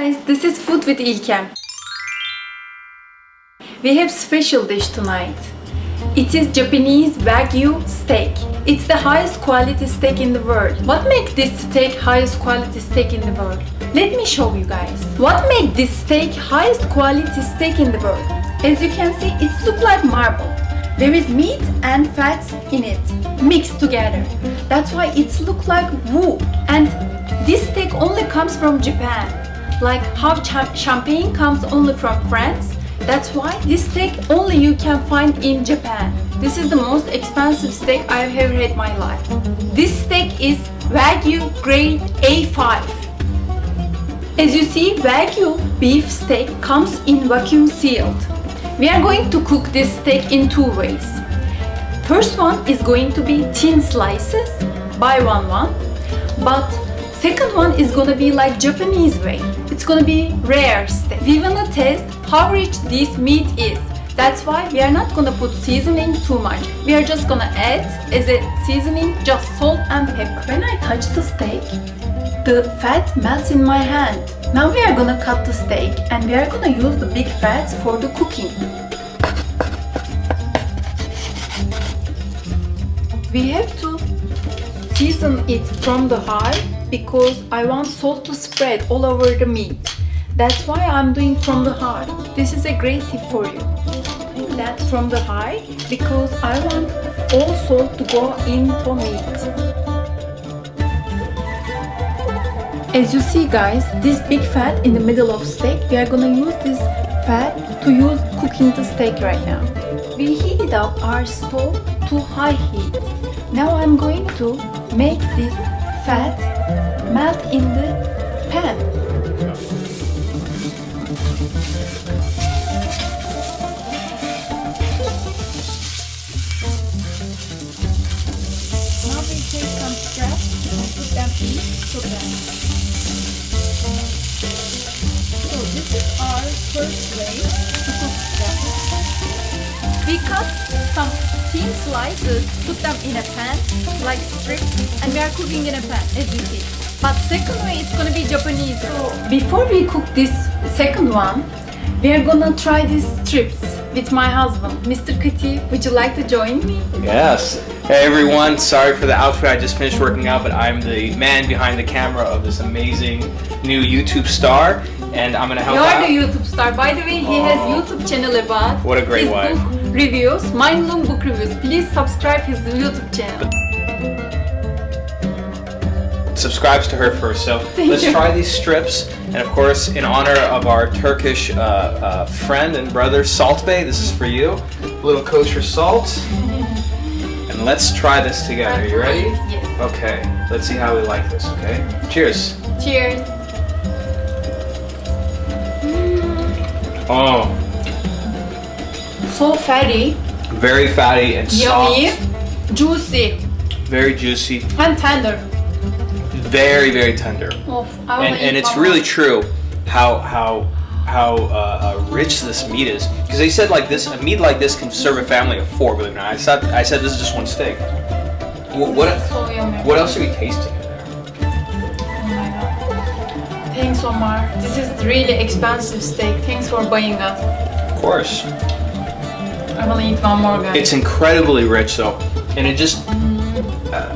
guys, this is Food with İlkem. We have special dish tonight. It is Japanese Wagyu steak. It's the highest quality steak in the world. What makes this steak highest quality steak in the world? Let me show you guys. What makes this steak highest quality steak in the world? As you can see, it looks like marble. There is meat and fats in it, mixed together. That's why it looks like wood. And this steak only comes from Japan. Like how champagne comes only from France. That's why this steak only you can find in Japan. This is the most expensive steak I have ever had in my life. This steak is Wagyu grade A5. As you see, Wagyu beef steak comes in vacuum sealed. We are going to cook this steak in two ways. First one is going to be thin slices, by one. But second one is gonna be like Japanese way. It's gonna be rare steak. We wanna test how rich this meat is. That's why we are not gonna put seasoning too much. We are just gonna add as a seasoning just salt and pepper. When I touch the steak, the fat melts in my hand. Now we are gonna cut the steak and we are gonna use the big fats for the cooking. We have to season it from the high because I want salt to spread all over the meat. That's why I'm doing from the high. This is a great tip for you. That's from the high because I want all salt to go into meat. As you see guys, this big fat in the middle of steak, we are gonna use this fat to use cooking the steak right now. We heated up our stove to high heat. Now I'm going to make this fat melt in the pan. Now we take some scraps and put them in the pan. So this is our first way to cook them. We cut some thin slices, put them in a pan like strips, and we are cooking in a pan as you see. But second way it's gonna be Japanese. So before we cook this second one, we are gonna try these strips with my husband, Mr. Kati. Would you like to join me? Yes. Hey everyone, sorry for the outfit. I just finished working out, but I'm the man behind the camera of this amazing new YouTube star, and I'm gonna help out. You're the YouTube star. By the way, he has YouTube channel about What a great his wife. book reviews, mind-blowing book reviews. Please subscribe his YouTube channel. Subscribes to her first, so Thank let's you. try these strips. And of course, in honor of our Turkish friend and brother Salt Bey, this is for you. A little kosher salt. And let's try this together. You ready? Yes. Okay, let's see how we like this, okay? Cheers. Cheers. Oh, So fatty, very fatty and soft. yummy, juicy, Very juicy. and tender. Very, very tender. Of, I wanna And eat it's one really more. true how rich this meat is, because they said like this, a meat like this can serve a family of 4. Believe it or not, I said this is just one steak. So yummy. What else are we tasting in there? Oh my god. Thanks, Omar. This is really expensive steak. Thanks for buying us. Of course, I wanna eat one more, guys. it's incredibly rich though, and it just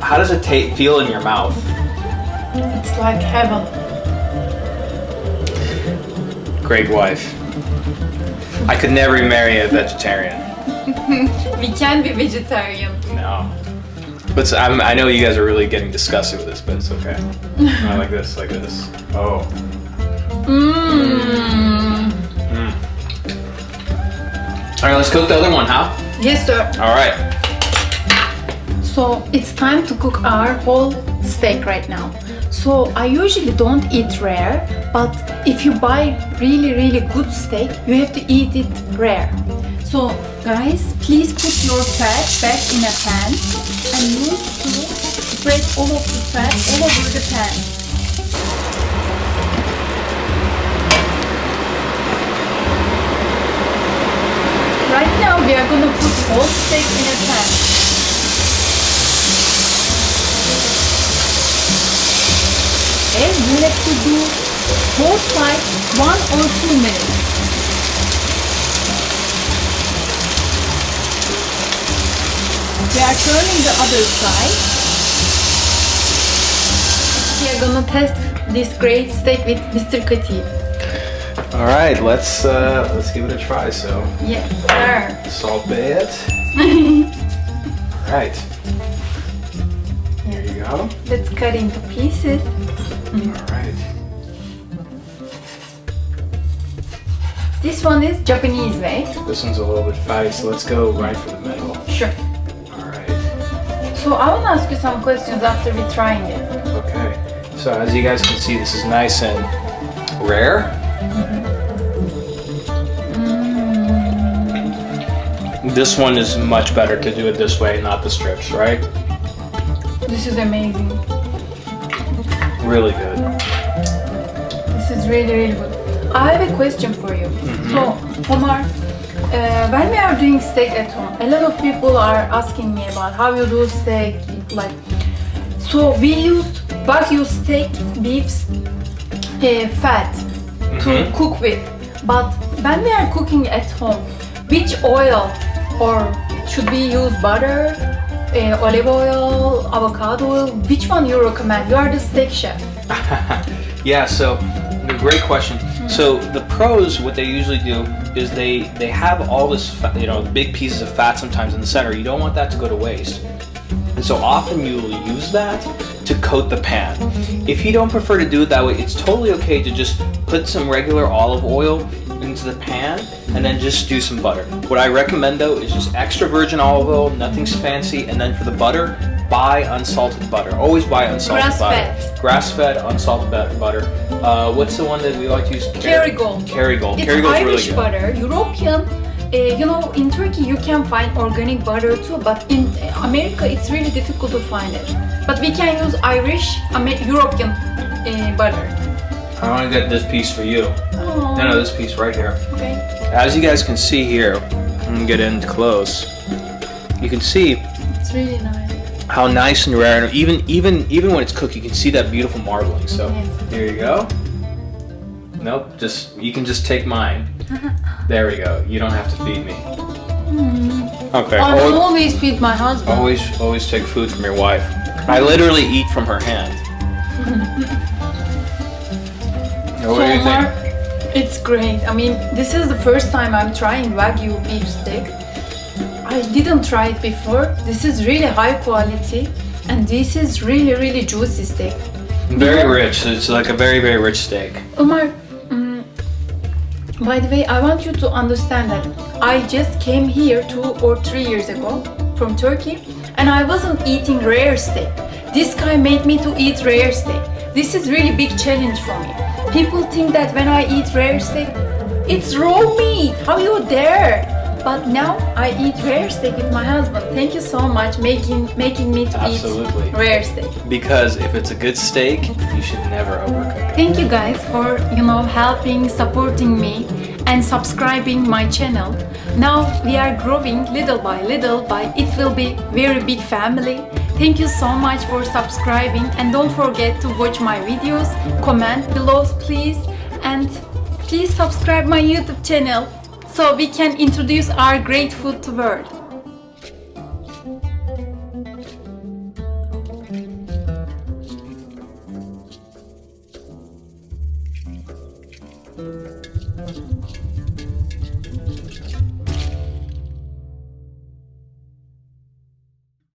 how does it feel in your mouth? It's like heaven. Great wife. I could never marry a vegetarian. We can be vegetarian. No. But I know you guys are really getting disgusted with this, but it's okay. I like this, like this. Oh. Mmm. All right, let's cook the other one, huh? Yes, sir. All right. So it's time to cook our whole steak right now. So I usually don't eat rare, but if you buy really good steak, you have to eat it rare. So guys, please put your fat back in a pan and use to spread all of the fat all over the pan. Right now we are gonna put whole steak in a pan. And you have to do both sides 1 or 2 minutes. We are turning the other side. We are gonna test this great steak with Mr. Kati. All right, let's give it a try. So Yes, sir. Salt Bay it. All right. Here you go. Let's cut into pieces. All right. This one is Japanese way. This one's a little bit fatty, so let's go right for the middle. Sure. All right. So I want to ask you some questions after we trying it. Okay. So as you guys can see, this is nice and rare. This one is much better to do it this way, not the strips, right? This is amazing. Really good. This is really, really good. I have a question for you. So, Omar, when we are doing steak at home, a lot of people are asking me about how you do steak. Like, so we used Wagyu steak beef's fat to cook with. But when we are cooking at home, which oil, or should we use butter, olive oil, avocado oil? Which one you recommend? You are the steak chef. Yeah, so great question. So the pros, what they usually do is they have all this, big pieces of fat sometimes in the center. You don't want that to go to waste. And so often you will use that to coat the pan. If you don't prefer to do it that way, it's totally okay to just put some regular olive oil into the pan and then just do some butter. What I recommend though is just extra virgin olive oil, nothing's fancy, and then for the butter, buy unsalted butter. Always buy unsalted butter. Grass-fed, unsalted butter. What's the one that we like to use? Kerrygold. Kerrygold. It's Kerrygold's Irish really good. butter, European. In Turkey you can find organic butter too, but in America it's really difficult to find it. But we can use Irish, European butter. I want to get this piece for you. Oh. No, this piece right here. Okay. As you guys can see here, I'm gonna get in close. You can see It's really nice. how nice and rare, and even when it's cooked, you can see that beautiful marbling. So Yes. here you go. Nope, you can just take mine. There we go. You don't have to feed me. Okay. I will always feed my husband. Always take food from your wife. I literally eat from her hand. What do you think? It's great. I mean, this is the first time I'm trying Wagyu beef steak. I didn't try it before. This is really high quality, and this is really, really juicy steak. Very rich. It's like a very, very rich steak. Omar, by the way, I want you to understand that I just came here 2 or 3 years ago from Turkey, and I wasn't eating rare steak. This guy made me to eat rare steak. This is really big challenge for me. People think that when I eat rare steak, it's raw meat. How you dare? But now I eat rare steak with my husband. Thank you so much making me to Absolutely. eat rare steak. Because if it's a good steak, you should never overcook it. Thank you guys for helping, supporting me and subscribing my channel. Now we are growing little by little, it will be very big family. Thank you so much for subscribing, and don't forget to watch my videos, comment below please, and please subscribe my YouTube channel so we can introduce our great food to world.